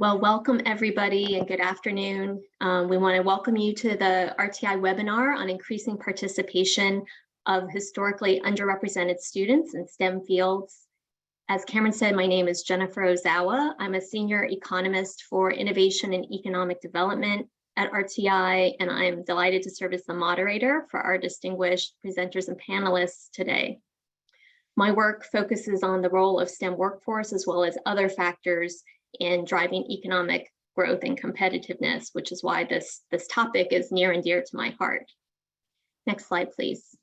Well, welcome everybody and good afternoon. We want to welcome you to the RTI webinar on increasing participation of historically underrepresented students in STEM fields. As Cameron said, my name is Jennifer Ozawa. I'm a senior economist for innovation and economic development at RTI, and I'm delighted to serve as the moderator for our distinguished presenters and panelists today. My work focuses on the role of STEM workforce as well as other factors in driving economic growth and competitiveness, which is why this topic is near and dear to my heart. Next slide, please.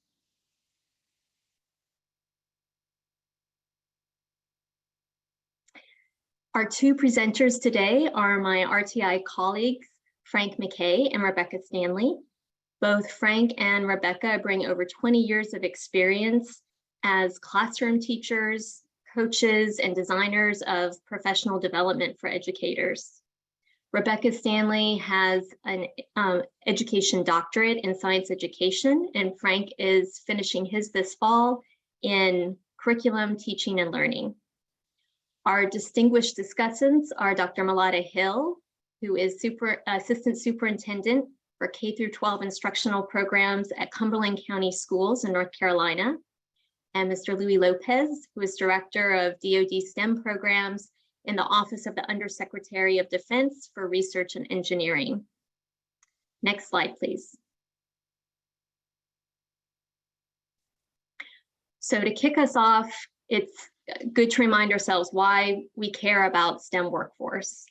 Our two presenters today are my RTI colleagues, Frank McKay and Rebecca Stanley. Both Frank and Rebecca bring over 20 years of experience as classroom teachers, coaches, and designers of professional development for educators. Rebecca Stanley has an education doctorate in science education, and Frank is finishing his this fall in curriculum, teaching, and learning. Our distinguished discussants are Dr. Malada Hill, who is Assistant Superintendent for K-12 instructional programs at Cumberland County Schools in North Carolina, and Mr. Louis Lopez, who is Director of DoD STEM programs in the Office of the Undersecretary of Defense for Research and Engineering. Next slide, please. So to kick us off, it's good to remind ourselves why we care about STEM workforce.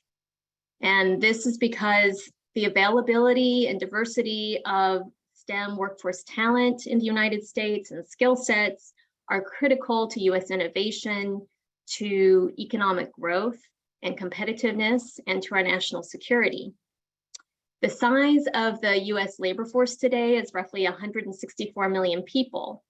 And this is because the availability and diversity of STEM workforce talent in the United States and skill sets are critical to U.S. innovation, to economic growth and competitiveness, and to our national security. The size of the U.S. labor force today is roughly 164 million people.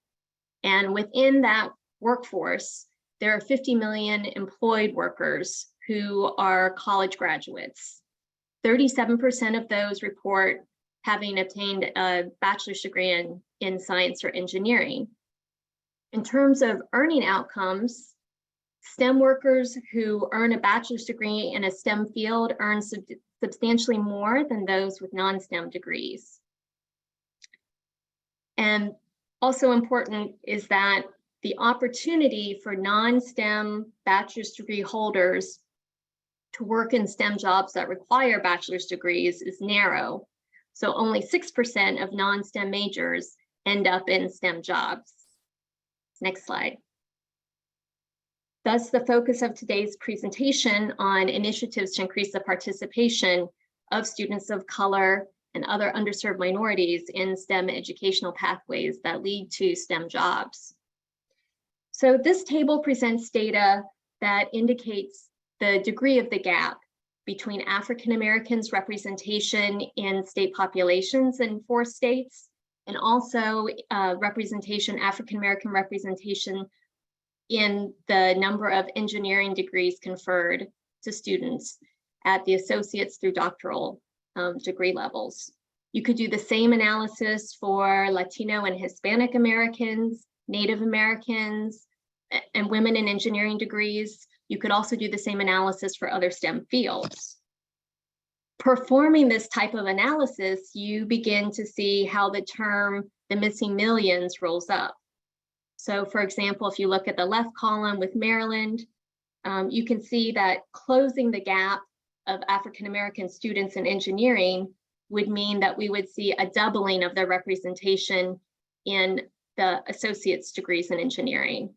And within that workforce, there are 50 million employed workers who are college graduates. 37% of those report having obtained a bachelor's degree in science or engineering. In terms of earning outcomes, STEM workers who earn a bachelor's degree in a STEM field earn substantially more than those with non-STEM degrees. And also important is that the opportunity for non-STEM bachelor's degree holders to work in STEM jobs that require bachelor's degrees is narrow. So only 6% of non-STEM majors end up in STEM jobs. Next slide. Thus, the focus of today's presentation on initiatives to increase the participation of students of color and other underserved minorities in STEM educational pathways that lead to STEM jobs. So this table presents data that indicates the degree of the gap between African Americans' representation in state populations in 4 states, and also African American representation in the number of engineering degrees conferred to students at the associate's through doctoral degree levels. You could do the same analysis for Latino and Hispanic Americans, Native Americans, and women in engineering degrees. You could also do the same analysis for other STEM fields. Performing this type of analysis, you begin to see how the term the missing millions rolls up. So for example, if you look at the left column with Maryland, you can see that closing the gap of African American students in engineering would mean that we would see a doubling of their representation in the associate's degrees in engineering.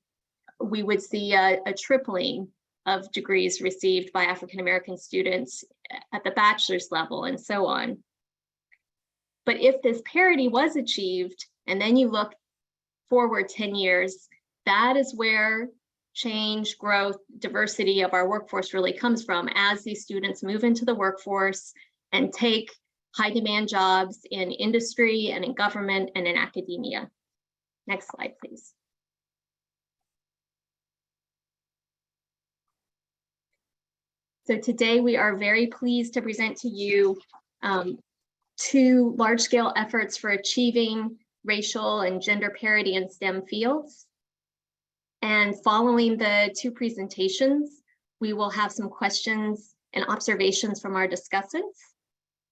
We would see a tripling of degrees received by African American students at the bachelor's level, and so on. But if this parity was achieved, and then you look forward 10 years, that is where change, growth, diversity of our workforce really comes from, as these students move into the workforce and take high demand jobs in industry and in government and in academia. Next slide, please. So today we are very pleased to present to you 2 large-scale efforts for achieving racial and gender parity in STEM fields. And following the 2 presentations, we will have some questions and observations from our discussants.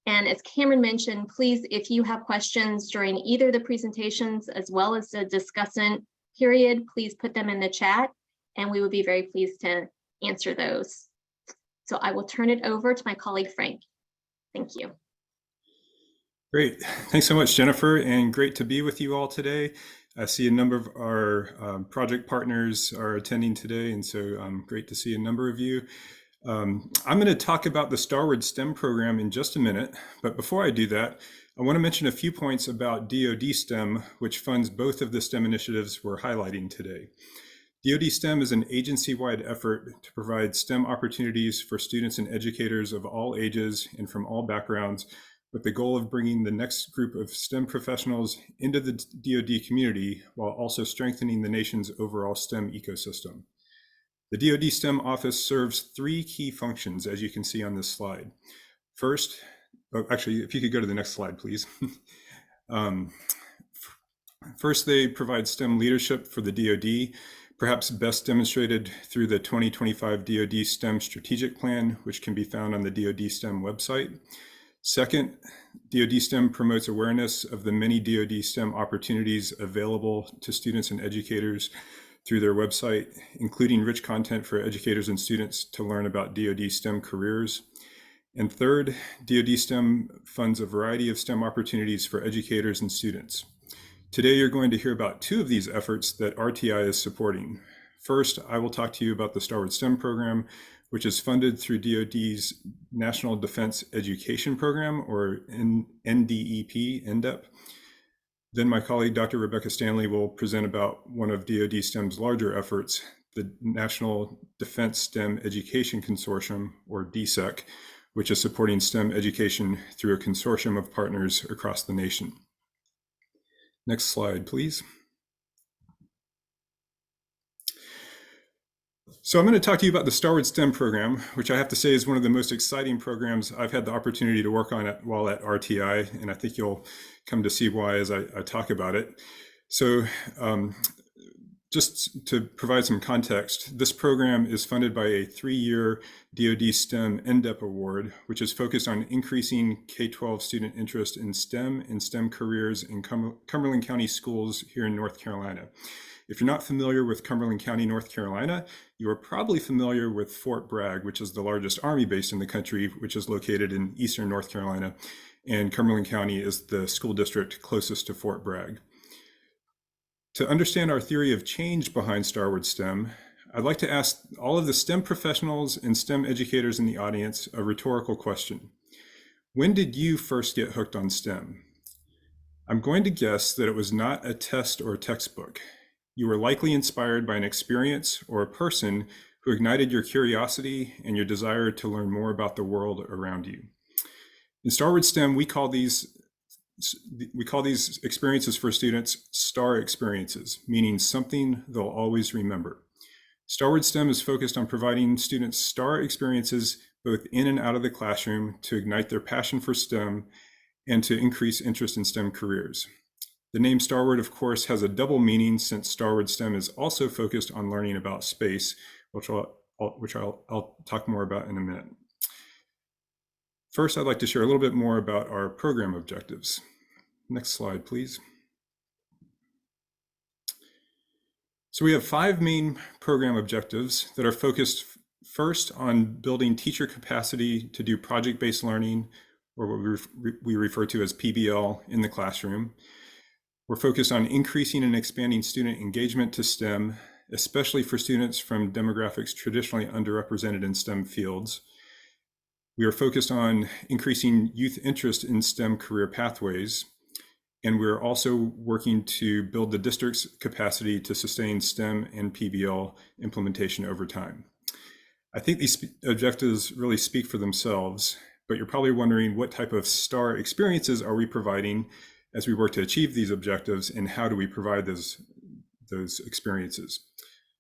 And as Cameron mentioned, please, if you have questions during either the presentations as well as the discussant period, please put them in the chat and we would be very pleased to answer those. So I will turn it over to my colleague, Frank. Thank you. Great. Thanks so much, Jennifer, and great to be with you all today. I see a number of our project partners are attending today, and so great to see a number of you. I'm going to talk about the Starwood STEM program in just a minute, but before I do that, I want to mention a few points about DoD STEM, which funds both of the STEM initiatives we're highlighting today. DoD STEM is an agency-wide effort to provide STEM opportunities for students and educators of all ages and from all backgrounds, with the goal of bringing the next group of STEM professionals into the DoD community while also strengthening the nation's overall STEM ecosystem. The DoD STEM office serves three key functions, as you can see on this slide. First, actually, if you could go to the next slide, please. First, they provide STEM leadership for the DoD, perhaps best demonstrated through the 2025 DoD STEM Strategic Plan, which can be found on the DoD STEM website. Second, DoD STEM promotes awareness of the many DoD STEM opportunities available to students and educators through their website, including rich content for educators and students to learn about DoD STEM careers. And third, DoD STEM funds a variety of STEM opportunities for educators and students. Today, you're going to hear about two of these efforts that RTI is supporting. First, I will talk to you about the Starwood STEM program, which is funded through DoD's National Defense Education Program, or NDEP. Then my colleague, Dr. Rebecca Stanley, will present about one of DoD STEM's larger efforts, the National Defense STEM Education Consortium, or DSEC, which is supporting STEM education through a consortium of partners across the nation. Next slide, please. So I'm going to talk to you about the Starwood STEM program, which I have to say is one of the most exciting programs I've had the opportunity to work on while at RTI, and I think you'll come to see why as I talk about it. So just to provide some context, this program is funded by a 3-year DoD STEM NDEP award, which is focused on increasing K-12 student interest in STEM and STEM careers in Cumberland County schools here in North Carolina. If you're not familiar with Cumberland County, North Carolina, you are probably familiar with Fort Bragg, which is the largest Army base in the country, which is located in eastern North Carolina. And Cumberland County is the school district closest to Fort Bragg. To understand our theory of change behind Starwood STEM, I'd like to ask all of the STEM professionals and STEM educators in the audience a rhetorical question. When did you first get hooked on STEM? I'm going to guess that it was not a test or a textbook. You were likely inspired by an experience or a person who ignited your curiosity and your desire to learn more about the world around you. In Starwood STEM, we call these experiences for students STAR experiences, meaning something they'll always remember. Starwood STEM is focused on providing students STAR experiences both in and out of the classroom to ignite their passion for STEM and to increase interest in STEM careers. The name Starwood, of course, has a double meaning since Starwood STEM is also focused on learning about space, which I'll talk more about in a minute. First, I'd like to share a little bit more about our program objectives. Next slide, please. So we have 5 main program objectives that are focused first on building teacher capacity to do project-based learning, or what we refer to as PBL, in the classroom. We're focused on increasing and expanding student engagement to STEM, especially for students from demographics traditionally underrepresented in STEM fields. We are focused on increasing youth interest in STEM career pathways, and we're also working to build the district's capacity to sustain STEM and PBL implementation over time. I think these objectives really speak for themselves, but you're probably wondering what type of STAR experiences are we providing as we work to achieve these objectives, and how do we provide those experiences?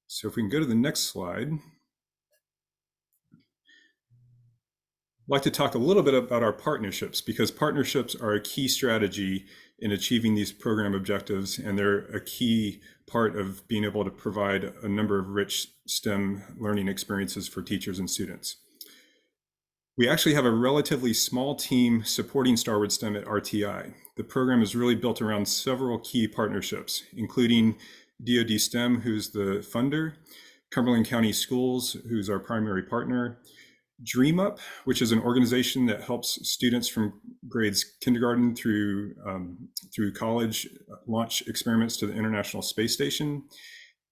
So if we can go to the next slide. I'd like to talk a little bit about our partnerships, because partnerships are a key strategy in achieving these program objectives, and they're a key part of being able to provide a number of rich STEM learning experiences for teachers and students. We actually have a relatively small team supporting Starwood STEM at RTI. The program is really built around several key partnerships, including DoD STEM, who's the funder, Cumberland County Schools, who's our primary partner, DreamUp, which is an organization that helps students from grades kindergarten through college launch experiments to the International Space Station.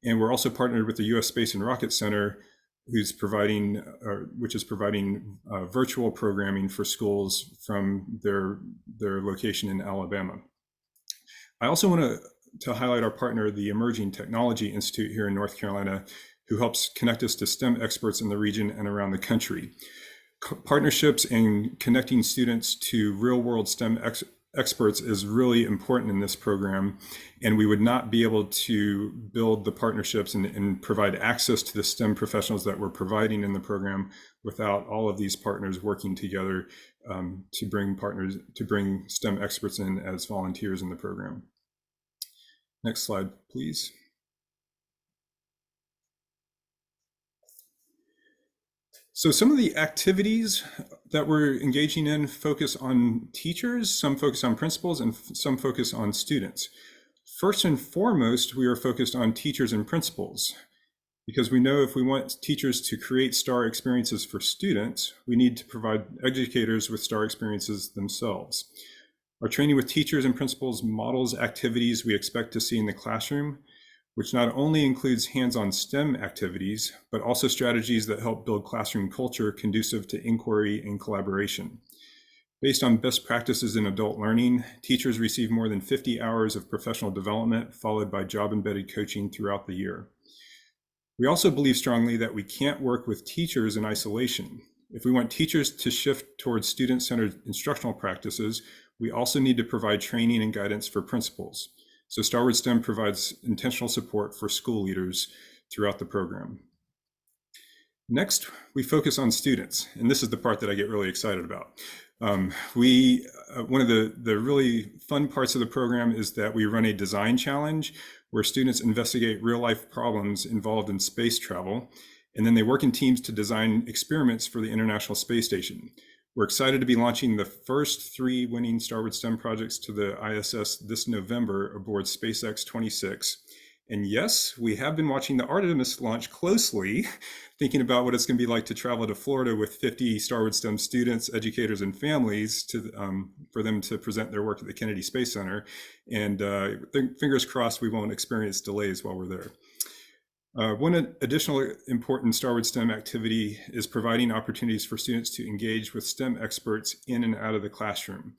And we're also partnered with the U.S. Space and Rocket Center, which is providing virtual programming for schools from their location in Alabama. I also want to highlight our partner, the Emerging Technology Institute here in North Carolina, who helps connect us to STEM experts in the region and around the country. Partnerships and connecting students to real-world STEM experts is really important in this program, and we would not be able to build the partnerships and provide access to the STEM professionals that we're providing in the program without all of these partners working together to bring STEM experts in as volunteers in the program. Next slide, please. So some of the activities that we're engaging in focus on teachers, some focus on principals, and some focus on students. First and foremost, we are focused on teachers and principals, because we know if we want teachers to create STAR experiences for students, we need to provide educators with STAR experiences themselves. Our training with teachers and principals models activities we expect to see in the classroom, which not only includes hands-on STEM activities, but also strategies that help build classroom culture conducive to inquiry and collaboration. Based on best practices in adult learning, teachers receive more than 50 hours of professional development, followed by job-embedded coaching throughout the year. We also believe strongly that we can't work with teachers in isolation. If we want teachers to shift towards student-centered instructional practices, we also need to provide training and guidance for principals. So Starwood STEM provides intentional support for school leaders throughout the program. Next, we focus on students, and this is the part that I get really excited about. One of the really fun parts of the program is that we run a design challenge where students investigate real-life problems involved in space travel, and then they work in teams to design experiments for the International Space Station. We're excited to be launching the first 3 winning Starwood STEM projects to the ISS this November aboard SpaceX 26. And yes, we have been watching the Artemis launch closely, thinking about what it's going to be like to travel to Florida with 50 Starwood STEM students, educators, and families for them to present their work at the Kennedy Space Center. And fingers crossed we won't experience delays while we're there. One additional important Starwood STEM activity is providing opportunities for students to engage with STEM experts in and out of the classroom.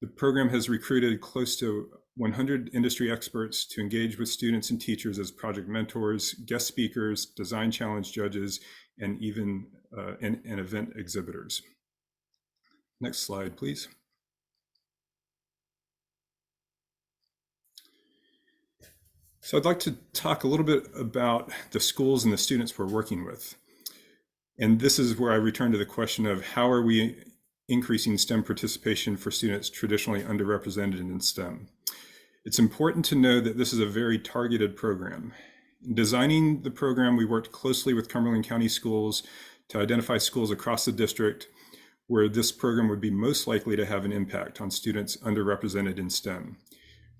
The program has recruited close to 100 industry experts to engage with students and teachers as project mentors, guest speakers, design challenge judges, and even and event exhibitors. Next slide, please. So I'd like to talk a little bit about the schools and the students we're working with. And this is where I return to the question of how are we increasing STEM participation for students traditionally underrepresented in STEM. It's important to know that this is a very targeted program. In designing the program, we worked closely with Cumberland County Schools to identify schools across the district where this program would be most likely to have an impact on students underrepresented in STEM.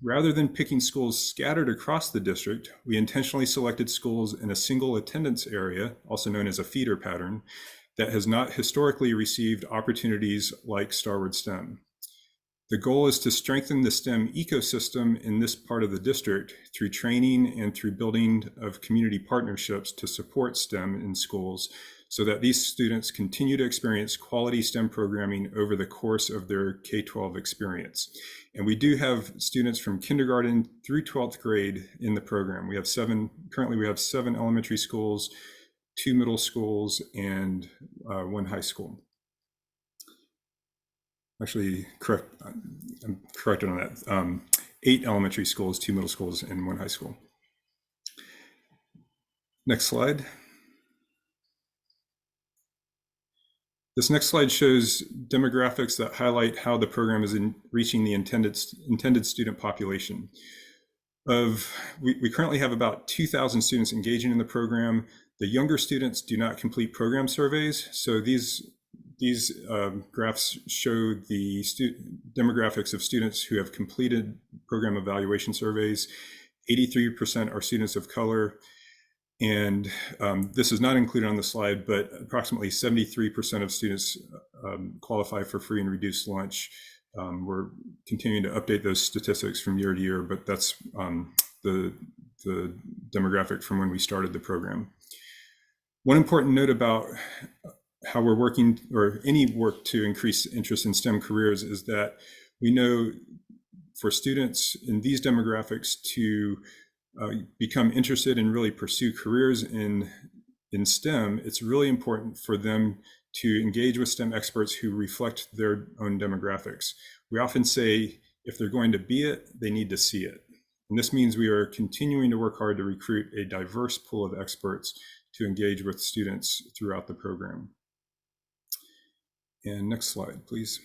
Rather than picking schools scattered across the district, we intentionally selected schools in a single attendance area, also known as a feeder pattern, that has not historically received opportunities like Starwood STEM. The goal is to strengthen the STEM ecosystem in this part of the district through training and through building of community partnerships to support STEM in schools so that these students continue to experience quality STEM programming over the course of their K-12 experience. And we do have students from kindergarten through 12th grade in the program. Currently we have 7 elementary schools, 2 middle schools, and 1 high school. Actually, I'm corrected on that. 8 elementary schools, 2 middle schools, and 1 high school. Next slide. This next slide shows demographics that highlight how the program is reaching the intended student population. We currently have about 2,000 students engaging in the program. The younger students do not complete program surveys, so these these graphs show the demographics of students who have completed program evaluation surveys. 83% are students of color. And this is not included on the slide, but approximately 73% of students qualify for free and reduced lunch. We're continuing to update those statistics from year to year, but that's the demographic from when we started the program. One important note about how we're working, or any work to increase interest in STEM careers, is that we know for students in these demographics to become interested and really pursue careers in STEM, it's really important for them to engage with STEM experts who reflect their own demographics. We often say if they're going to be it, they need to see it. And this means we are continuing to work hard to recruit a diverse pool of experts to engage with students throughout the program. And next slide, please.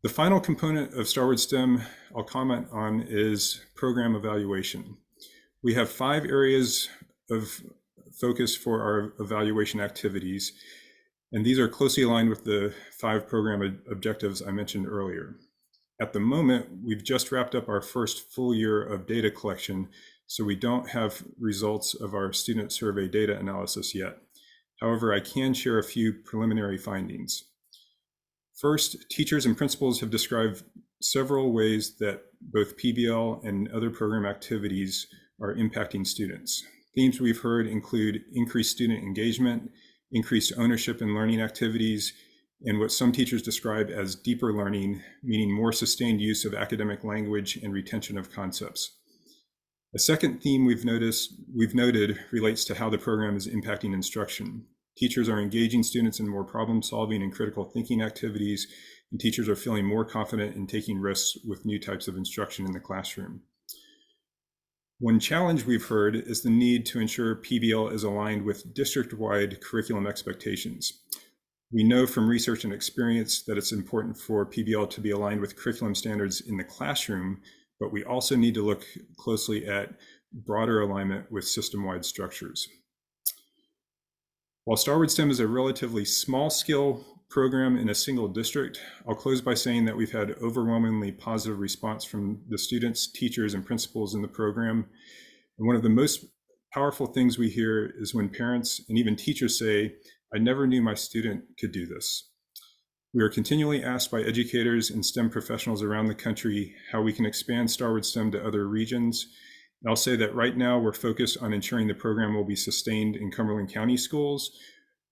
The final component of Starward STEM I'll comment on is program evaluation. We have 5 areas of focus for our evaluation activities, and these are closely aligned with the 5 program objectives I mentioned earlier. At the moment, we've just wrapped up our first full year of data collection, so we don't have results of our student survey data analysis yet. However, I can share a few preliminary findings. First, teachers and principals have described several ways that both PBL and other program activities are impacting students. Themes we've heard include increased student engagement, increased ownership in learning activities, and what some teachers describe as deeper learning, meaning more sustained use of academic language and retention of concepts. A second theme we've noted relates to how the program is impacting instruction. Teachers are engaging students in more problem-solving and critical thinking activities, and teachers are feeling more confident in taking risks with new types of instruction in the classroom. One challenge we've heard is the need to ensure PBL is aligned with district-wide curriculum expectations. We know from research and experience that it's important for PBL to be aligned with curriculum standards in the classroom, but we also need to look closely at broader alignment with system-wide structures. While Starward STEM is a relatively small-scale program in a single district, I'll close by saying that we've had overwhelmingly positive response from the students, teachers, and principals in the program. And one of the most powerful things we hear is when parents and even teachers say, "I never knew my student could do this." We are continually asked by educators and STEM professionals around the country how we can expand Starward STEM to other regions. And I'll say that right now we're focused on ensuring the program will be sustained in Cumberland County schools,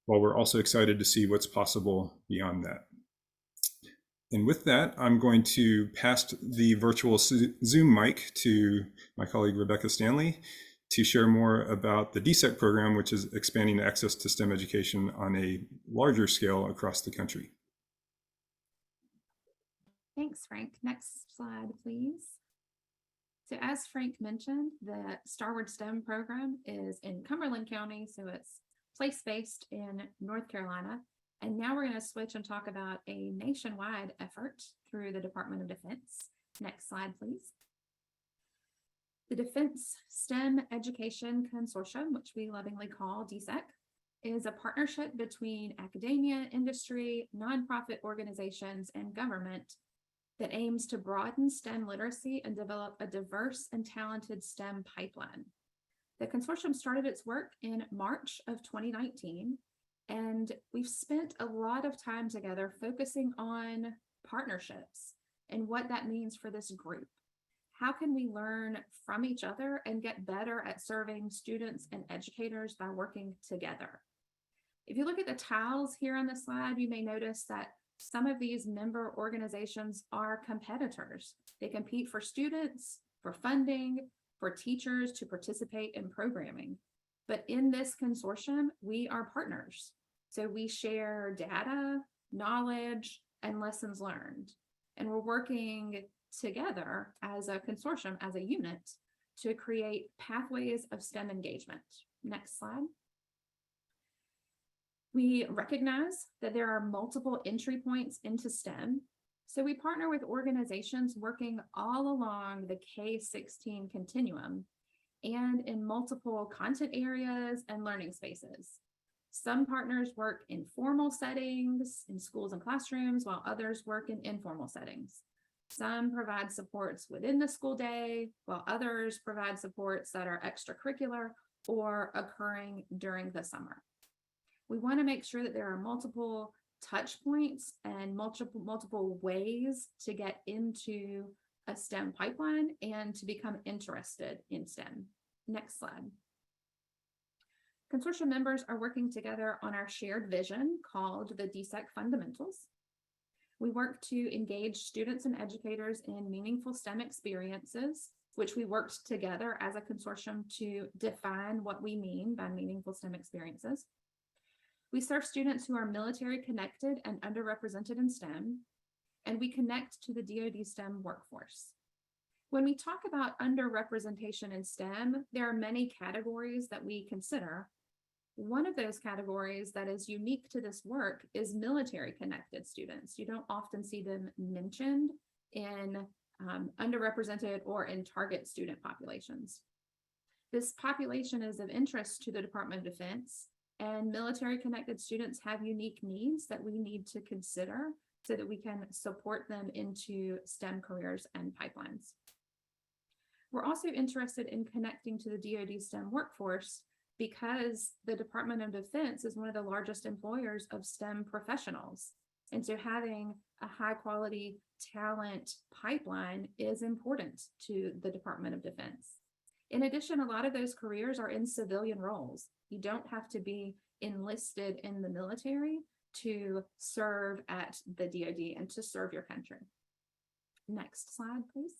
while we're also excited to see what's possible beyond that. And with that, I'm going to pass the virtual Zoom mic to my colleague, Rebecca Stanley, to share more about the DSEC program, which is expanding access to STEM education on a larger scale across the country. Thanks, Frank. Next slide, please. So as Frank mentioned, the Starward STEM program is in Cumberland County, so it's place-based in North Carolina. And now we're going to switch and talk about a nationwide effort through the Department of Defense. Next slide, please. The Defense STEM Education Consortium, which we lovingly call DSEC, is a partnership between academia, industry, nonprofit organizations, and government that aims to broaden STEM literacy and develop a diverse and talented STEM pipeline. The consortium started its work in March of 2019, and we've spent a lot of time together focusing on partnerships and what that means for this group. How can we learn from each other and get better at serving students and educators by working together? If you look at the tiles here on the slide, you may notice that some of these member organizations are competitors. They compete for students, for funding, for teachers to participate in programming. But in this consortium, we are partners. So we share data, knowledge, and lessons learned. And we're working together as a consortium, as a unit, to create pathways of STEM engagement. Next slide. We recognize that there are multiple entry points into STEM, so we partner with organizations working all along the K-16 continuum and in multiple content areas and learning spaces. Some partners work in formal settings in schools and classrooms, while others work in informal settings. Some provide supports within the school day, while others provide supports that are extracurricular or occurring during the summer. We want to make sure that there are multiple touch points and multiple ways to get into a STEM pipeline and to become interested in STEM. Next slide. Consortium members are working together on our shared vision called the DSEC Fundamentals. We work to engage students and educators in meaningful STEM experiences, which we worked together as a consortium to define what we mean by meaningful STEM experiences. We serve students who are military connected and underrepresented in STEM, and we connect to the DoD STEM workforce. When we talk about underrepresentation in STEM, there are many categories that we consider. One of those categories that is unique to this work is military connected students. You don't often see them mentioned in underrepresented or in target student populations. This population is of interest to the Department of Defense, and military connected students have unique needs that we need to consider so that we can support them into STEM careers and pipelines. We're also interested in connecting to the DoD STEM workforce because the Department of Defense is one of the largest employers of STEM professionals. And so having a high quality talent pipeline is important to the Department of Defense. In addition, a lot of those careers are in civilian roles. You don't have to be enlisted in the military to serve at the DoD and to serve your country. Next slide, please.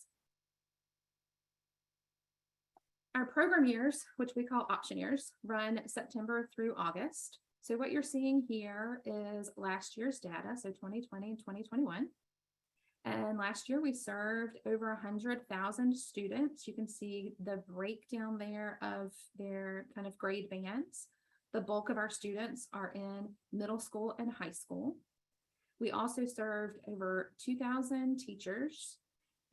Our program years, which we call option years, run September through August. So what you're seeing here is last year's data, so 2020 and 2021. And last year we served over 100,000 students. You can see the breakdown there of their kind of grade bands. The bulk of our students are in middle school and high school. We also served over 2,000 teachers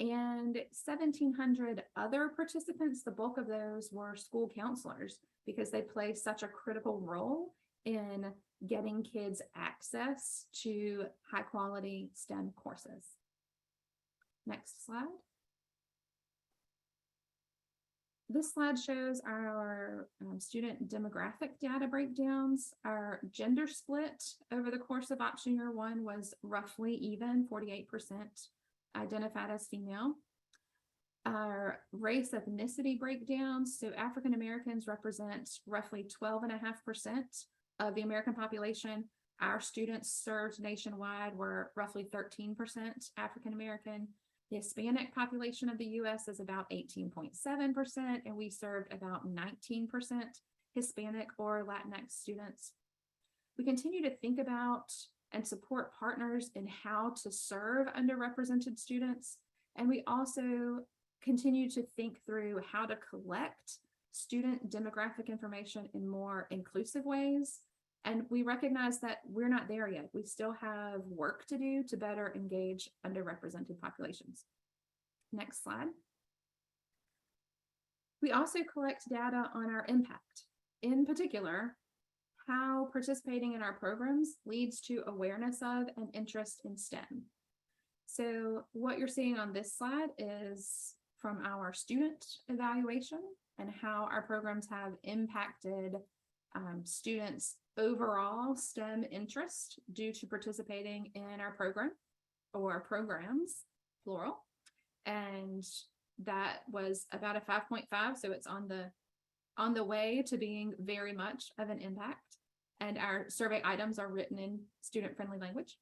and 1,700 other participants. The bulk of those were school counselors because they play such a critical role in getting kids access to high quality STEM courses. Next slide. This slide shows our student demographic data breakdowns. Our gender split over the course of option year one was roughly even, 48% identified as female. Our race ethnicity breakdowns, so African Americans represent roughly 12.5% of the American population. Our students served nationwide were roughly 13% African American. The Hispanic population of the US is about 18.7%, and we served about 19% Hispanic or Latinx students. We continue to think about and support partners in how to serve underrepresented students. And we also continue to think through how to collect student demographic information in more inclusive ways. And we recognize that we're not there yet. We still have work to do to better engage underrepresented populations. Next slide. We also collect data on our impact. In particular, how participating in our programs leads to awareness of and interest in STEM. So what you're seeing on this slide is from our student evaluation and how our programs have impacted students' overall STEM interest due to participating in our program or programs, plural. And that was about a 5.5, so it's on the way to being very much of an impact. And our survey items are written in student-friendly language.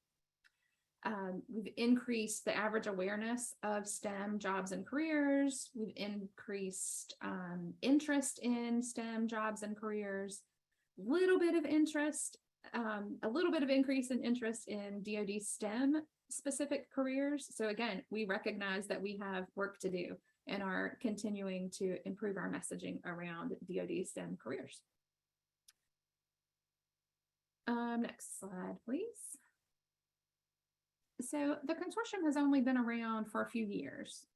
We've increased the average awareness of STEM jobs and careers. We've increased interest in STEM jobs and careers. A little bit of increase in interest in DoD STEM specific careers. So again, we recognize that we have work to do and are continuing to improve our messaging around DoD STEM careers. Next slide, please. So the consortium has only been around for a few years.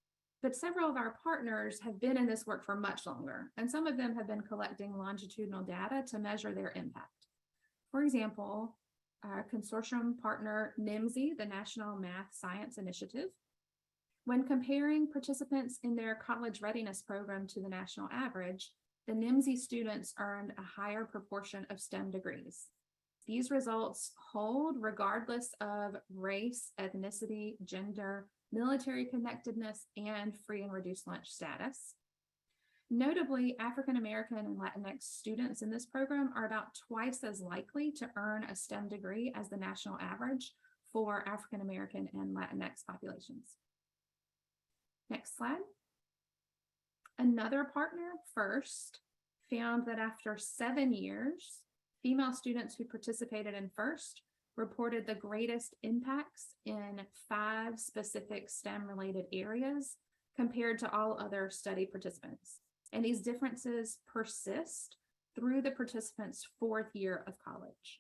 But several of our partners have been in this work for much longer, and some of them have been collecting longitudinal data to measure their impact. For example, our consortium partner NIMSI, the National Math Science Initiative, when comparing participants in their college readiness program to the national average, the NIMSI students earned a higher proportion of STEM degrees. These results hold regardless of race, ethnicity, gender, military connectedness, and free and reduced lunch status. Notably, African American and Latinx students in this program are about twice as likely to earn a STEM degree as the national average for African American and Latinx populations. Next slide. Another partner, FIRST, found that after 7 years, female students who participated in FIRST reported the greatest impacts in 5 specific STEM-related areas compared to all other study participants. And these differences persist through the participants' 4th year of college,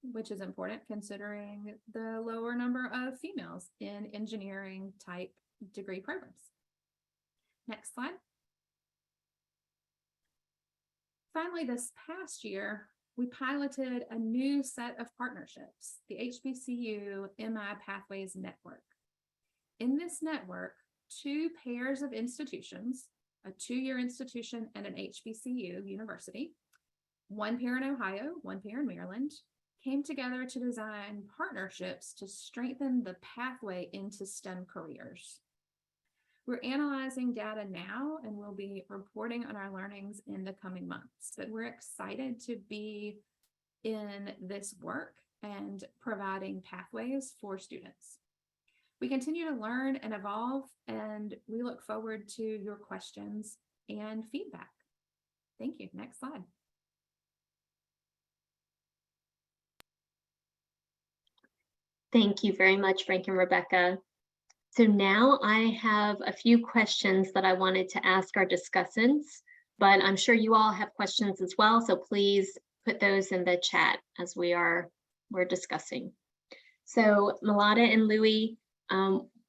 which is important considering the lower number of females in engineering type degree programs. Next slide. Finally, this past year, we piloted a new set of partnerships, the HBCU MI Pathways Network. In this network, 2 pairs of institutions, a 2-year institution and an HBCU university, 1 pair in Ohio, 1 pair in Maryland, came together to design partnerships to strengthen the pathway into STEM careers. We're analyzing data now, and we'll be reporting on our learnings in the coming months, but we're excited to be in this work and providing pathways for students. We continue to learn and evolve, and we look forward to your questions and feedback. Thank you. Next slide. Thank you very much, Frank and Rebecca. So now I have a few questions that I wanted to ask our discussants, but I'm sure you all have questions as well, so please put those in the chat as we're discussing. So Malada and Louie,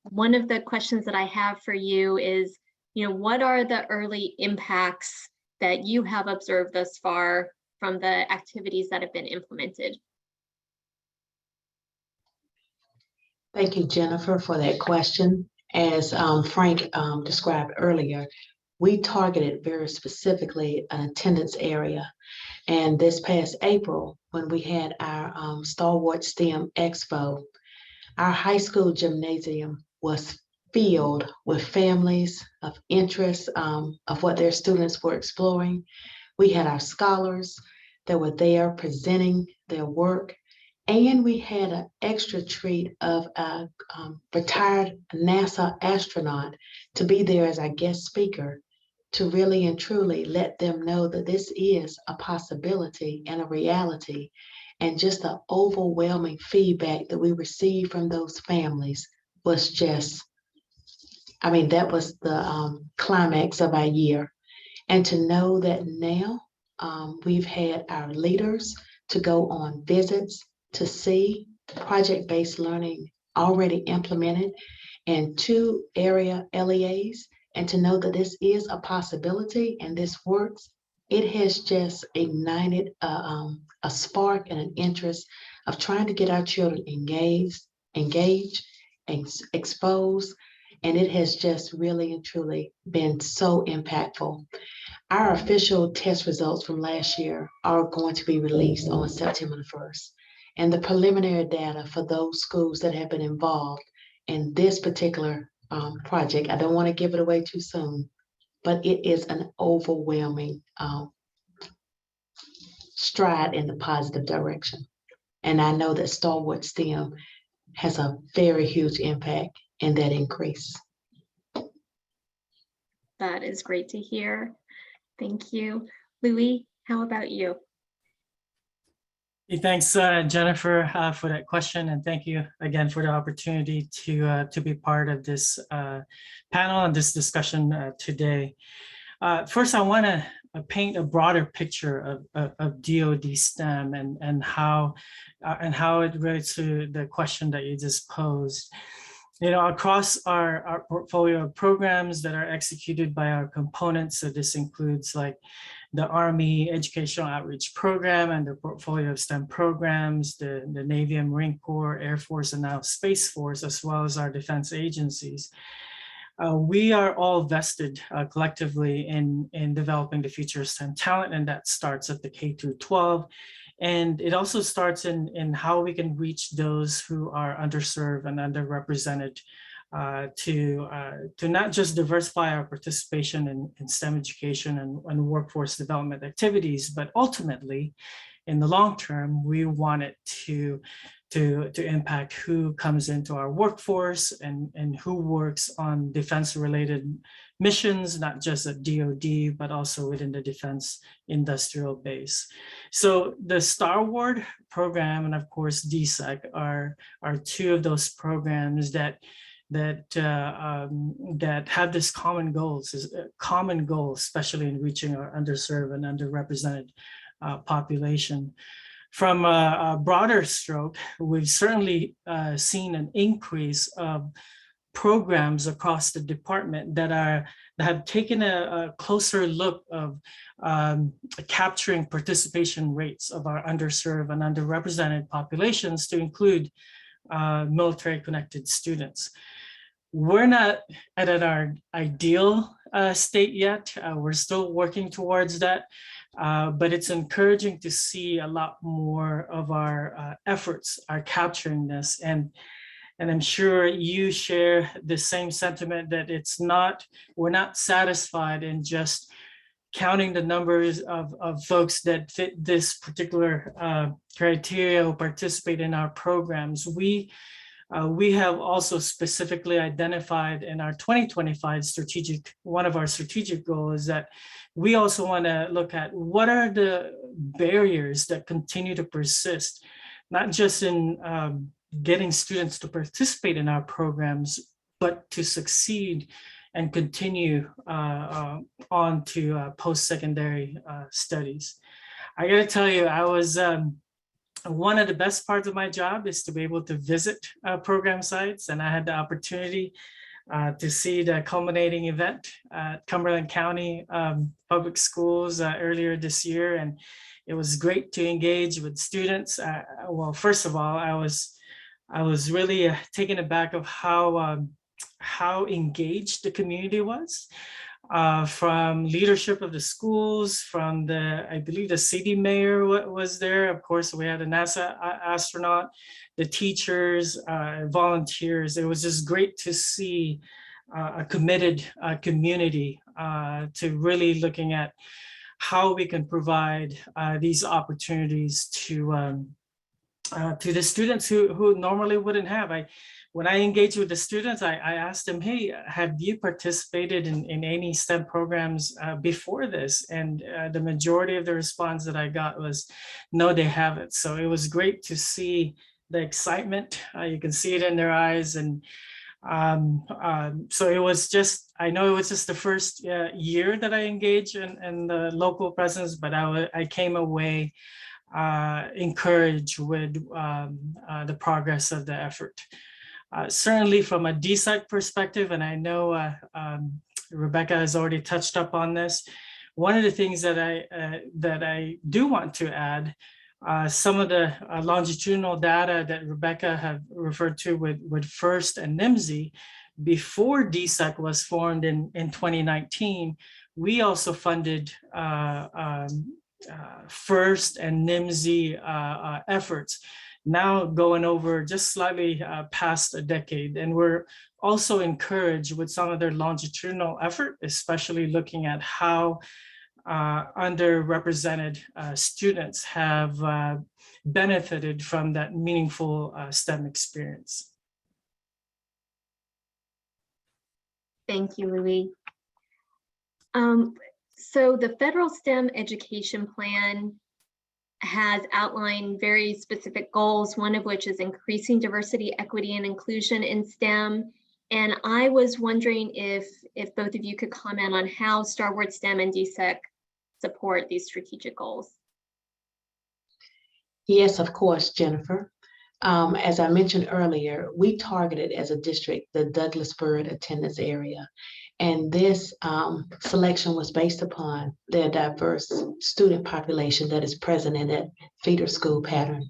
one of the questions that I have for you is, what are the early impacts that you have observed thus far from the activities that have been implemented? Thank you, Jennifer, for that question. As Frank described earlier, we targeted very specifically an attendance area. And this past April, when we had our Stalwart STEM Expo, our high school gymnasium was filled with families of interest of what their students were exploring. We had our scholars that were there presenting their work. And we had an extra treat of a retired NASA astronaut to be there as our guest speaker to really and truly let them know that this is a possibility and a reality. And just the overwhelming feedback that we received from those families was just, that was the climax of our year. And to know that now we've had our leaders to go on visits to see project-based learning already implemented in 2 area LEAs, and to know that this is a possibility and this works, it has just ignited a spark and an interest of trying to get our children engaged, and exposed, and it has just really and truly been so impactful. Our official test results from last year are going to be released on September the 1st. And the preliminary data for those schools that have been involved in this particular project, I don't want to give it away too soon, but it is an overwhelming stride in the positive direction. And I know that Stalwart STEM has a very huge impact in that increase. That is great to hear. Thank you. Louie, how about you? Hey, thanks, Jennifer, for that question, and thank you again for the opportunity to be part of this panel and this discussion today. First, I want to paint a broader picture of DoD STEM and how it relates to the question that you just posed. across our portfolio of programs that are executed by our components. So this includes like the Army Educational Outreach Program and the portfolio of STEM programs, the Navy and Marine Corps, Air Force, and now Space Force, as well as our defense agencies. We are all vested collectively in developing the future of STEM talent, and that starts at the K through 12. And it also starts in how we can reach those who are underserved and underrepresented to not just diversify our participation in STEM education and workforce development activities, but ultimately, in the long term, we want it to impact who comes into our workforce and who works on defense-related missions, not just at DoD, but also within the defense industrial base. So the STAR Award program and of course DSEC are two of those programs that have this common goal, especially in reaching our underserved and underrepresented population. From a broader stroke, we've certainly seen an increase of programs across the department that have taken a closer look of capturing participation rates of our underserved and underrepresented populations to include military connected students. We're not at our ideal state yet. We're still working towards that. But it's encouraging to see a lot more of our efforts are capturing this. And I'm sure you share the same sentiment that we're not satisfied in just counting the numbers of folks that fit this particular criteria who participate in our programs. We have also specifically identified in our 2025 one of our strategic goals is that we also want to look at what are the barriers that continue to persist, not just in getting students to participate in our programs, but to succeed and continue on to post-secondary studies. I got to tell you, I was one of the best parts of my job is to be able to visit program sites, and I had the opportunity to see the culminating event at Cumberland County Public Schools earlier this year, and it was great to engage with students. Well, first of all, I was really taken aback of how engaged the community was. From leadership of the schools, from I believe the city mayor was there. Of course, we had a NASA astronaut, the teachers, volunteers. It was just great to see a committed community to really looking at how we can provide these opportunities to the students who normally wouldn't have. When I engage with the students, I asked them, hey, have you participated in any STEM programs before this? And the majority of the response that I got was, no, they haven't. So it was great to see the excitement. You can see it in their eyes. And so it was just, I know it was just the first year that I engaged in the local presence, but I came away encouraged with the progress of the effort. Certainly from a DSEC perspective, and I know Rebecca has already touched up on this, one of the things that I do want to add, some of the longitudinal data that Rebecca have referred to with FIRST and NIMSY, before DSEC was formed in 2019, we also funded FIRST and NIMSY efforts, now going over just slightly past a decade. And we're also encouraged with some of their longitudinal effort, especially looking at how underrepresented students have benefited from that meaningful STEM experience. Thank you, Louis. So the federal STEM education plan has outlined very specific goals, one of which is increasing diversity, equity, and inclusion in STEM. And I was wondering if both of you could comment on how Starboard STEM and DSEC support these strategic goals. Yes, of course, Jennifer. As I mentioned earlier, we targeted as a district the Douglasburg attendance area. And this selection was based upon their diverse student population that is present in that feeder school pattern.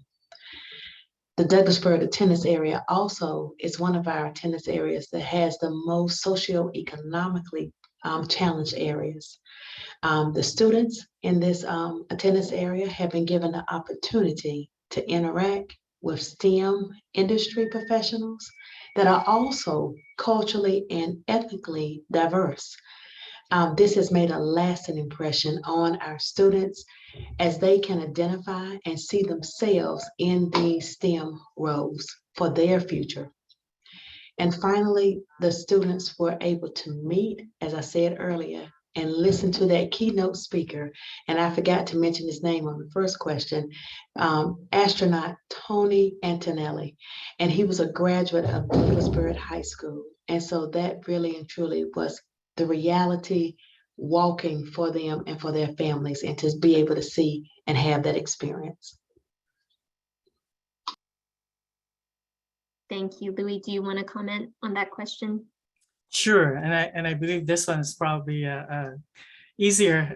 The Douglasburg attendance area also is one of our attendance areas that has the most socioeconomically challenged areas. The students in this attendance area have been given the opportunity to interact with STEM industry professionals that are also culturally and ethnically diverse. This has made a lasting impression on our students as they can identify and see themselves in these STEM roles for their future. And finally, the students were able to meet, as I said earlier, and listen to that keynote speaker. And I forgot to mention his name on the first question, astronaut Tony Antonelli. And he was a graduate of Douglasburg High School. And so that really and truly was the reality walking for them and for their families, and to be able to see and have that experience. Thank you. Louis, do you want to comment on that question? Sure, and I believe this one is probably a easier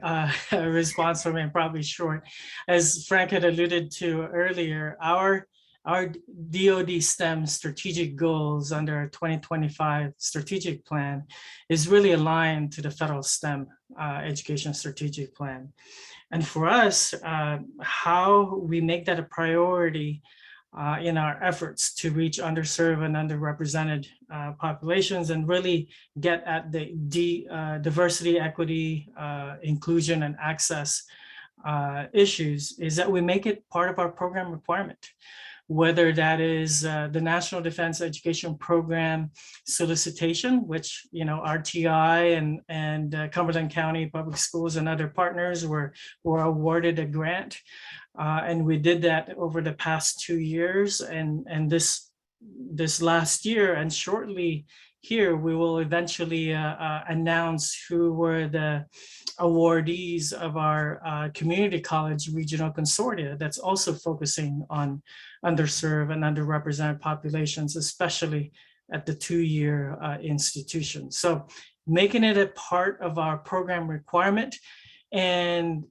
response for me, and probably short. As Frank had alluded to earlier, our DoD STEM strategic goals under our 2025 strategic plan is really aligned to the federal STEM education strategic plan. And for us, how we make that a priority in our efforts to reach underserved and underrepresented populations, and really get at the diversity, equity, inclusion, and access issues, is that we make it part of our program requirement. Whether that is the National Defense Education Program solicitation, which RTI and Cumberland County Public Schools and other partners were awarded a grant, and we did that over the past 2 years, and this last year, and shortly here we will eventually announce who were the awardees of our community college regional consortia that's also focusing on underserved and underrepresented populations, especially at the 2-year institution. So making it a part of our program requirement, and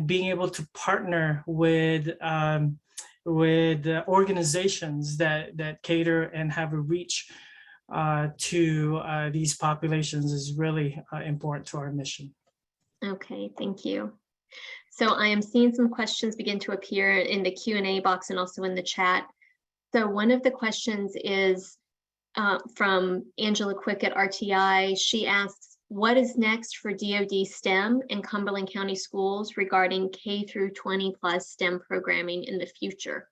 being able to partner with organizations that cater and have a reach to these populations is really important to our mission. Okay, thank you. So I am seeing some questions begin to appear in the Q&A box and also in the chat. So one of the questions is from Angela Quick at RTI. She asks, what is next for DoD STEM and Cumberland County schools regarding K through 20+ STEM programming in the future?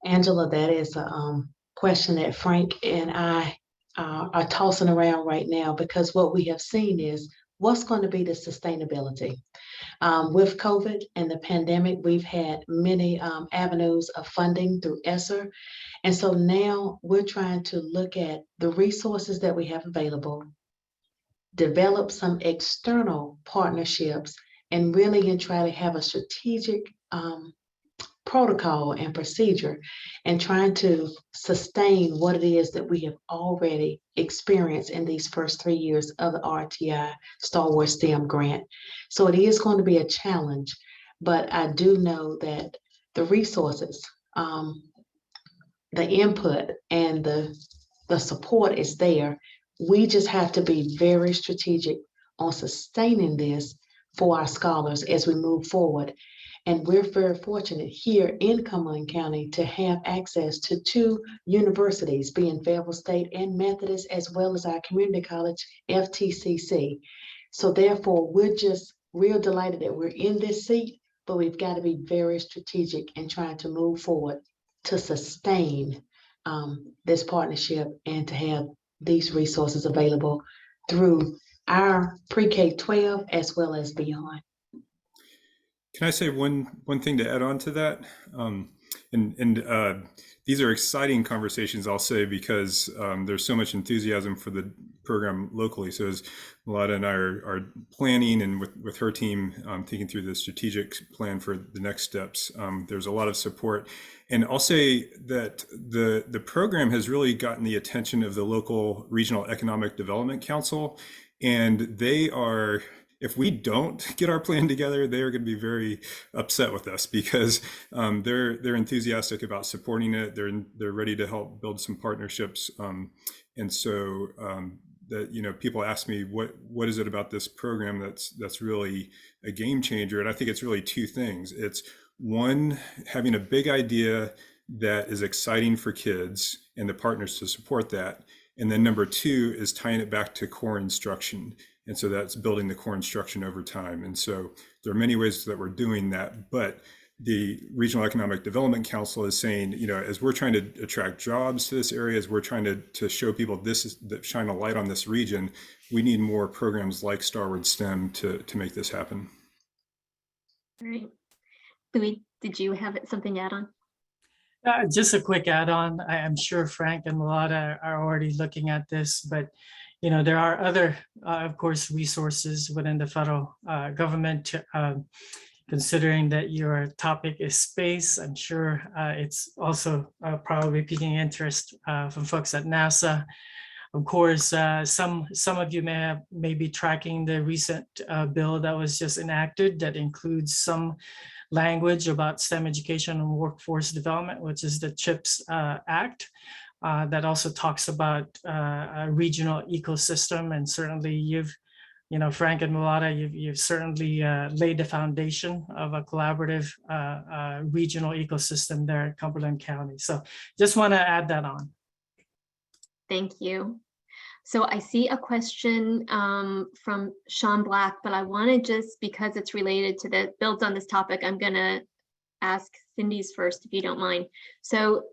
Angela, that is a question that Frank and I are tossing around right now, because what we have seen is what's going to be the sustainability. With COVID and the pandemic, we've had many avenues of funding through ESSER. And so now we're trying to look at the resources that we have available, develop some external partnerships, and really try to have a strategic protocol and procedure, and trying to sustain what it is that we have already experienced in these first 3 years of the RTI Star Wars STEM grant. So it is going to be a challenge, but I do know that the resources, the input, and the support is there. We just have to be very strategic on sustaining this for our scholars as we move forward. And we're very fortunate here in Cumberland County to have access to 2 universities, being Fayetteville State and Methodist, as well as our community college, FTCC. So therefore, we're just real delighted that we're in this seat, but we've got to be very strategic in trying to move forward to sustain this partnership and to have these resources available through our pre-K-12 as well as beyond. Can I say one thing to add on to that? These are exciting conversations, I'll say, because there's so much enthusiasm for the program locally. So as Milada and I are planning, and with her team thinking through the strategic plan for the next steps, there's a lot of support. And I'll say that the program has really gotten the attention of the local Regional Economic Development Council, and they are, if we don't get our plan together, they are going to be very upset with us, because they're enthusiastic about supporting it. They're ready to help build some partnerships, and so that people ask me what is it about this program that's really a game changer, and I think it's really two things. It's one, having a big idea that is exciting for kids and the partners to support that, and then number two is tying it back to core instruction. And so that's building the core instruction over time. And so there are many ways that we're doing that, but the Regional Economic Development Council is saying, as we're trying to attract jobs to this area, as we're trying to show people that shine a light on this region, we need more programs like Starward STEM to make this happen. All right. Louis, did you have something to add on? Just a quick add-on. I'm sure Frank and Milada are already looking at this, but there are other, of course, resources within the federal government. Considering that your topic is space, I'm sure it's also probably piquing interest from folks at NASA. Of course, some of you may be tracking the recent bill that was just enacted that includes some language about STEM education and workforce development, which is the CHIPS Act. That also talks about a regional ecosystem, and certainly Frank and Milada, you've certainly laid the foundation of a collaborative regional ecosystem there at Cumberland County. So just want to add that on. Thank you. So I see a question from Sean Black, but I want to just, because it's related to builds on this topic, I'm going to ask Cindy's first, if you don't mind. So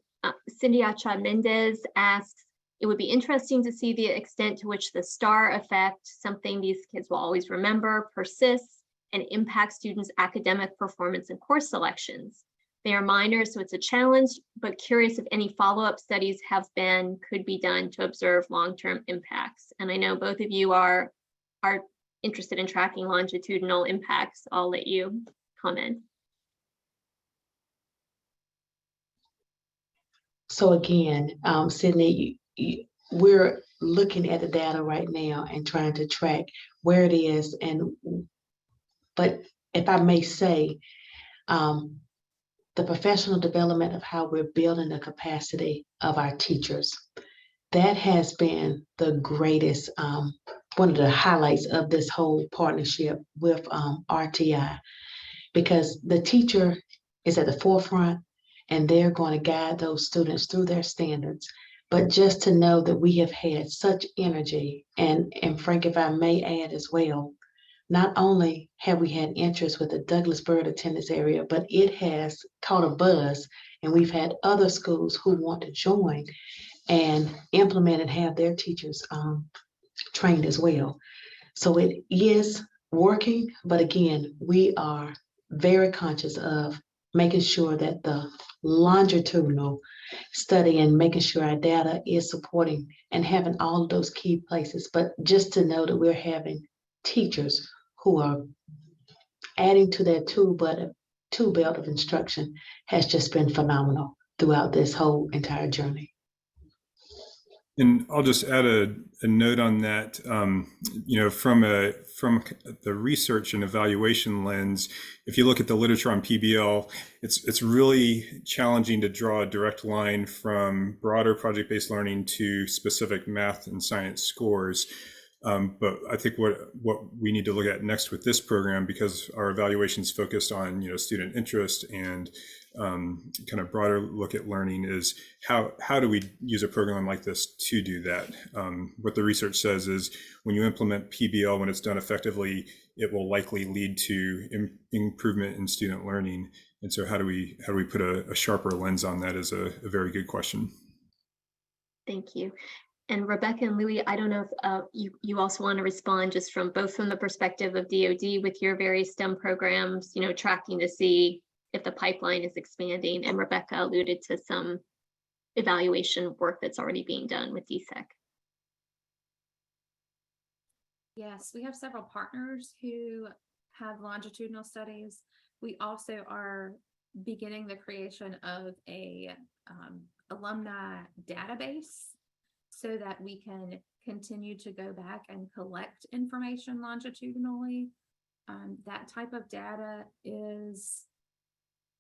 Cindy Acha Mendez asks, it would be interesting to see the extent to which the STAR effect, something these kids will always remember, persists and impacts students' academic performance and course selections. They are minor, so it's a challenge, but curious if any follow-up studies could be done to observe long-term impacts. And I know both of you are interested in tracking longitudinal impacts. I'll let you comment. So again, Sydney, we're looking at the data right now and trying to track where it is. But if I may say, the professional development of how we're building the capacity of our teachers, that has been the greatest, one of the highlights of this whole partnership with RTI, because the teacher is at the forefront and they're going to guide those students through their standards. But just to know that we have had such energy, and Frank, if I may add as well, not only have we had interest with the Douglas Byrd attendance area, but it has caught a buzz, and we've had other schools who want to join and implement and have their teachers trained as well. So it is working, but again, we are very conscious of making sure that the longitudinal study and making sure our data is supporting and having all of those key places. But just to know that we're having teachers who are adding to their tool belt of instruction has just been phenomenal throughout this whole entire journey. And I'll just add a note on that. From the research and evaluation lens, if you look at the literature on PBL, it's really challenging to draw a direct line from broader project-based learning to specific math and science scores. But I think what we need to look at next with this program, because our evaluation is focused on student interest and kind of broader look at learning, is how do we use a program like this to do that? What the research says is when you implement PBL, when it's done effectively, it will likely lead to improvement in student learning. And so how do we put a sharper lens on that is a very good question. Thank you. And Rebecca and Louis, I don't know if you also want to respond just from the perspective of DoD with your various STEM programs, tracking to see if the pipeline is expanding. And Rebecca alluded to some evaluation work that's already being done with DSEC. Yes, we have several partners who have longitudinal studies. We also are beginning the creation of a alumni database so that we can continue to go back and collect information longitudinally. That type of data is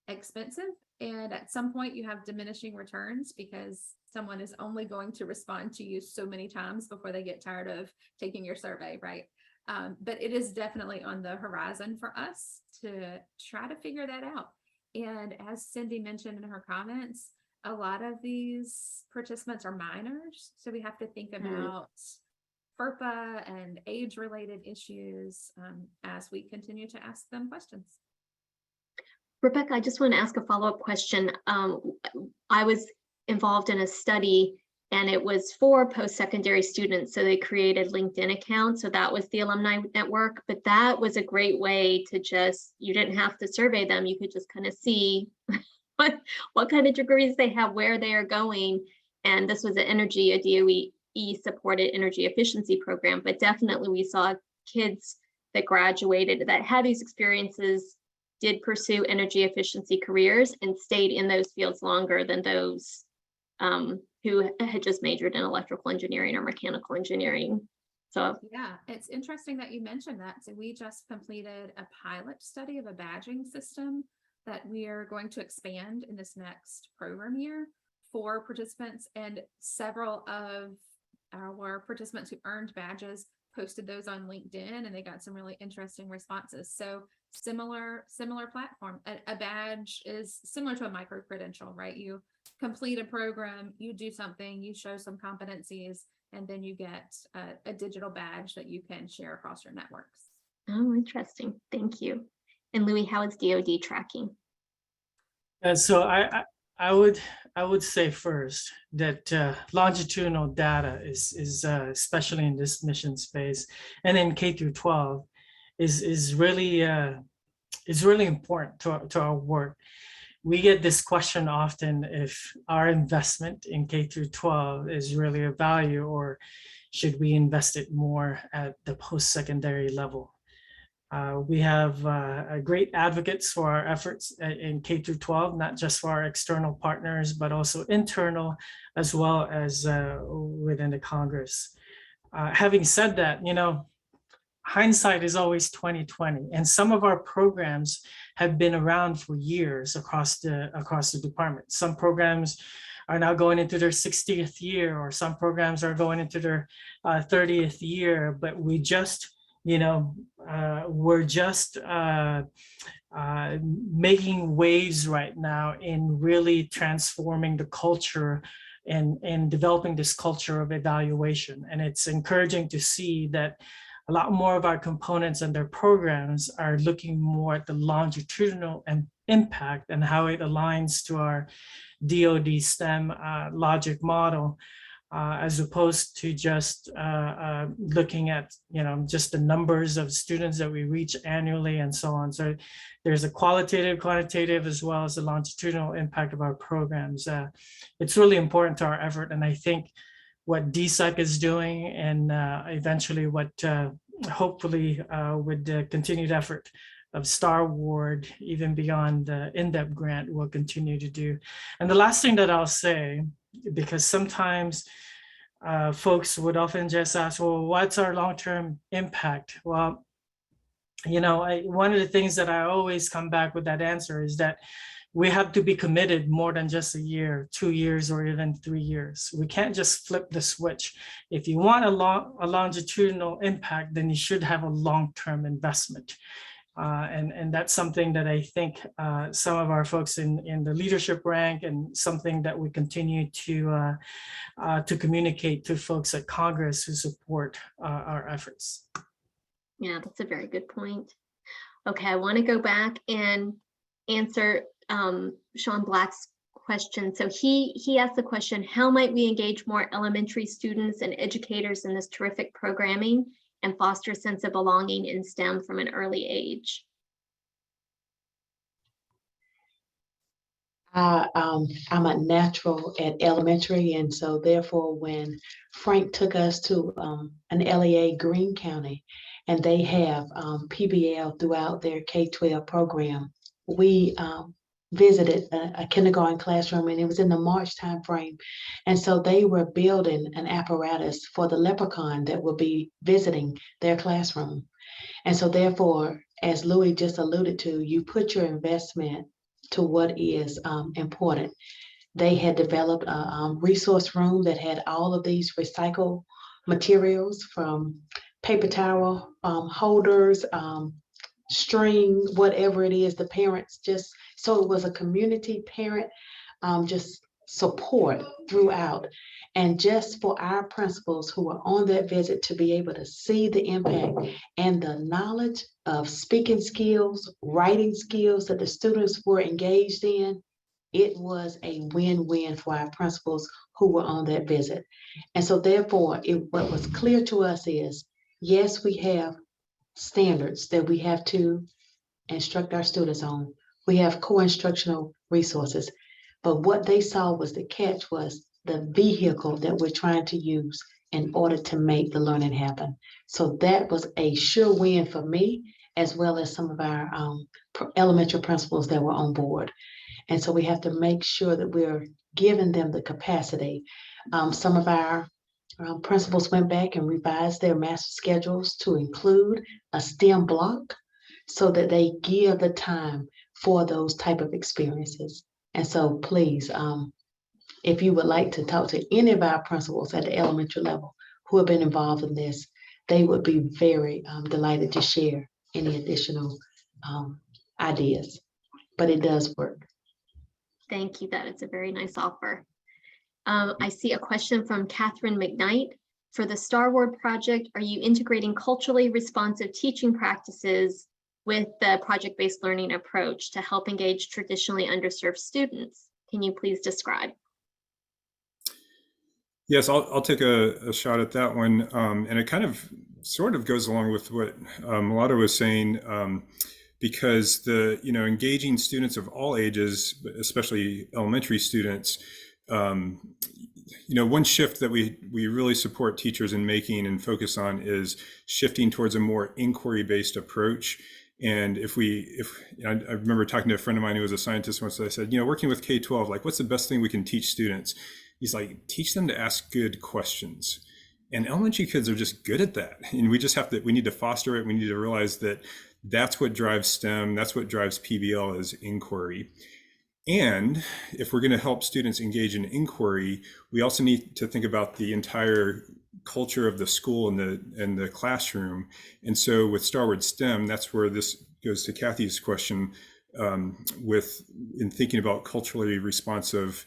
expensive, and at some point you have diminishing returns because someone is only going to respond to you so many times before they get tired of taking your survey, right? But it is definitely on the horizon for us to try to figure that out. And as Cindy mentioned in her comments, a lot of these participants are minors, so we have to think about FERPA and age-related issues as we continue to ask them questions. Rebecca, I just want to ask a follow-up question. I was involved in a study and it was for post-secondary students. So they created LinkedIn accounts. So that was the alumni network, but that was a great way to just, you didn't have to survey them. You could just kind of see what kind of degrees they have, where they are going. And this was a DOE supported energy efficiency program, but definitely we saw kids that graduated that had these experiences, did pursue energy efficiency careers and stayed in those fields longer than those who had just majored in electrical engineering or mechanical engineering. So yeah, it's interesting that you mentioned that. So we just completed a pilot study of a badging system that we are going to expand in this next program year for participants, and several of our participants who earned badges posted those on LinkedIn and they got some really interesting responses. So similar platform. A badge is similar to a micro credential, right? You complete a program, you do something, you show some competencies, and then you get a digital badge that you can share across your networks. oh, interesting. Thank you. And Louis, how is DoD tracking? So I would say first that longitudinal data is especially in this mission space and in K through 12 is really important to our work. We get this question often if our investment in K through 12 is really a value, or should we invest it more at the post-secondary level. We have great advocates for our efforts in K through 12, not just for our external partners, but also internal, as well as within the Congress. Having said that, hindsight is always 20/20, and some of our programs have been around for years across the department. Some programs are now going into their 60th year, or some programs are going into their 30th year, but we just we're just making waves right now in really transforming the culture and developing this culture of evaluation. And it's encouraging to see that a lot more of our components and their programs are looking more at the longitudinal impact and how it aligns to our DoD STEM logic model. As opposed to just looking at just the numbers of students that we reach annually and so on. So there's a qualitative, quantitative, as well as the longitudinal impact of our programs. It's really important to our effort, and I think what DSEC is doing, and eventually what hopefully with the continued effort of Star Award, even beyond the in-depth grant, will continue to do. And the last thing that I'll say, because sometimes folks would often just ask, well, what's our long-term impact? Well, one of the things that I always come back with that answer is that we have to be committed more than just a year, 2 years, or even 3 years. We can't just flip the switch. If you want a longitudinal impact, then you should have a long-term investment. And that's something that I think some of our folks in the leadership rank, and something that we continue to communicate to folks at Congress who support our efforts. Yeah, that's a very good point. Okay, I want to go back and answer Sean Black's question. So he asked the question, how might we engage more elementary students and educators in this terrific programming and foster a sense of belonging in STEM from an early age? I'm a natural at elementary, and so therefore, when Frank took us to an LEA Greene County, and they have PBL throughout their K-12 program, we visited a kindergarten classroom, and it was in the March timeframe, and so they were building an apparatus for the leprechaun that will be visiting their classroom, and so therefore, as Louis just alluded to, you put your investment to what is important. They had developed a resource room that had all of these recycled materials, from paper towel holders, string, whatever it is, the parents just, so it was a community parent just support throughout. And just for our principals who were on that visit to be able to see the impact and the knowledge of speaking skills, writing skills that the students were engaged in, it was a win-win for our principals who were on that visit. And so therefore, what was clear to us is, yes, we have standards that we have to instruct our students on. We have co-instructional resources. But what they saw was the catch was the vehicle that we're trying to use in order to make the learning happen. So that was a sure win for me, as well as some of our elementary principals that were on board. And so we have to make sure that we're giving them the capacity. Some of our principals went back and revised their master schedules to include a STEM block so that they give the time for those type of experiences. And so please, if you would like to talk to any of our principals at the elementary level who have been involved in this, they would be very delighted to share any additional ideas. But it does work. Thank you. That is a very nice offer. I see a question from Catherine McKnight. For the Starward project, are you integrating culturally responsive teaching practices with the project-based learning approach to help engage traditionally underserved students? Can you please describe? Yes, I'll take a shot at that one. And it kind of sort of goes along with what Milado was saying, because engaging students of all ages, especially elementary students, one shift that we really support teachers in making and focus on is shifting towards a more inquiry-based approach. And I remember talking to a friend of mine who was a scientist once, I said, working with K-12, like, what's the best thing we can teach students? He's like, teach them to ask good questions. And elementary kids are just good at that. And we need to foster it. We need to realize that that's what drives STEM. That's what drives PBL, is inquiry. And if we're going to help students engage in inquiry, we also need to think about the entire culture of the school and the classroom. And so with Starward STEM, that's where this goes to Kathy's question, in thinking about culturally responsive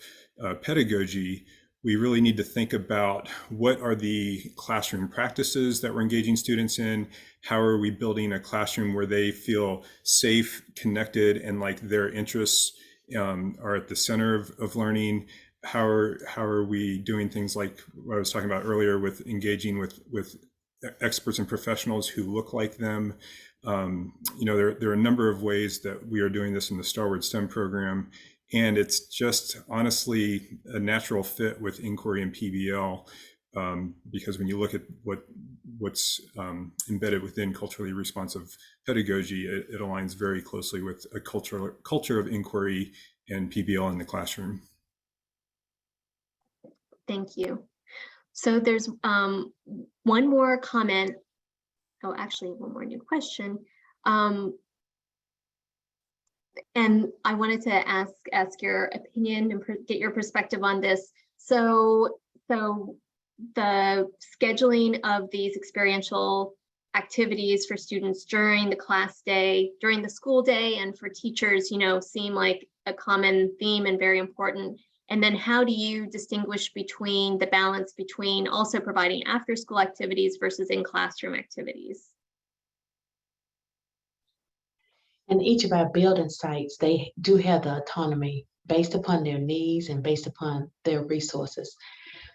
pedagogy. We really need to think about what are the classroom practices that we're engaging students in? How are we building a classroom where they feel safe, connected, and like their interests are at the center of learning? How are we doing things like what I was talking about earlier with engaging with experts and professionals who look like them? There are a number of ways that we are doing this in the Starward STEM program. And it's just honestly a natural fit with inquiry and PBL, because when you look at what's embedded within culturally responsive pedagogy, it aligns very closely with a culture of inquiry and PBL in the classroom. Thank you. So there's one more comment. Oh, actually, one more new question. And I wanted to ask your opinion and get your perspective on this. So the scheduling of these experiential activities for students during the class day, during the school day, and for teachers, seem like a common theme and very important. And then how do you distinguish between the balance between also providing after school activities versus in classroom activities? And each of our building sites, they do have the autonomy based upon their needs and based upon their resources.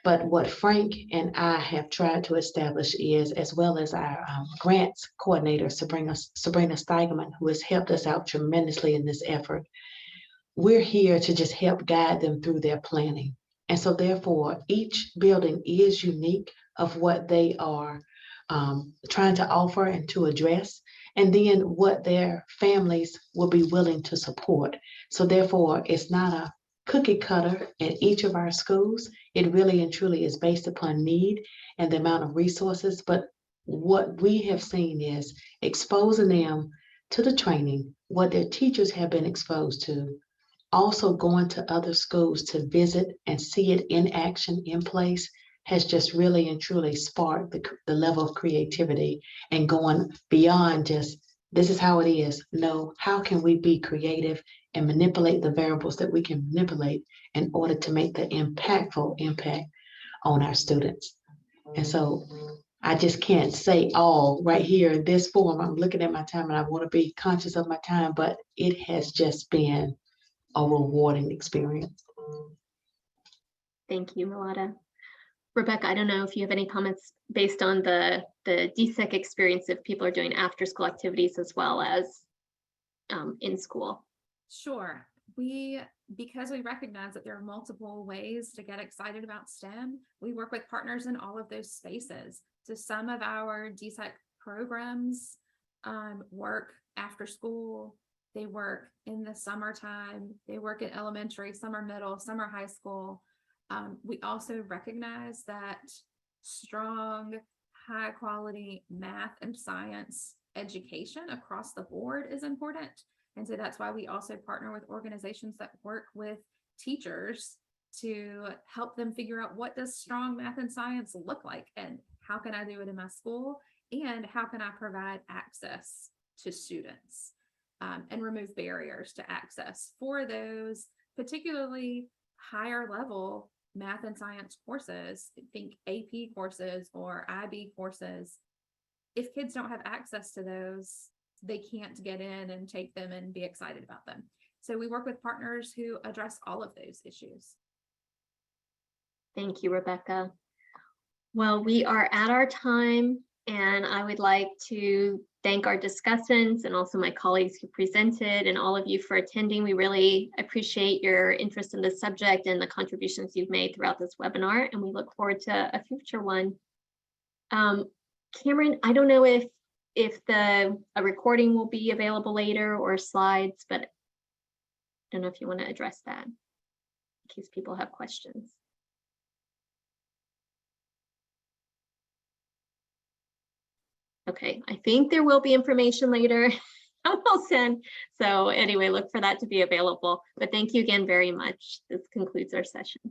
But what Frank and I have tried to establish is, as well as our grants coordinator, Sabrina Steigerman, who has helped us out tremendously in this effort, we're here to just help guide them through their planning. And so therefore, each building is unique of what they are trying to offer and to address, and then what their families will be willing to support. So therefore, it's not a cookie cutter at each of our schools. It really and truly is based upon need and the amount of resources. But what we have seen is exposing them to the training, what their teachers have been exposed to, also going to other schools to visit and see it in action, in place, has just really and truly sparked the level of creativity and going beyond just, this is how it is. No, how can we be creative and manipulate the variables that we can manipulate in order to make the impactful impact on our students? And so I just can't say all right here in this form. I'm looking at my time and I want to be conscious of my time, but it has just been a rewarding experience. Thank you, Milada. Rebecca, I don't know if you have any comments based on the DSEC experience, if people are doing after school activities as well as in school. Sure. Because we recognize that there are multiple ways to get excited about STEM, we work with partners in all of those spaces. So some of our DSEC programs work after school, they work in the summertime, they work in elementary, summer middle, summer high school. We also recognize that strong, high quality math and science education across the board is important. And so that's why we also partner with organizations that work with teachers to help them figure out, what does strong math and science look like, and how can I do it in my school, and how can I provide access to students and remove barriers to access for those particularly higher level math and science courses. Think AP courses or IB courses. If kids don't have access to those, they can't get in and take them and be excited about them. So we work with partners who address all of those issues. Thank you, Rebecca. Well, we are at our time, and I would like to thank our discussants and also my colleagues who presented, and all of you for attending. We really appreciate your interest in this subject and the contributions you've made throughout this webinar, and we look forward to a future one. Cameron, I don't know if a recording will be available later or slides, but I don't know if you want to address that in case people have questions. Okay, I think there will be information later. I'll send. So anyway, look for that to be available. But thank you again very much. This concludes our session.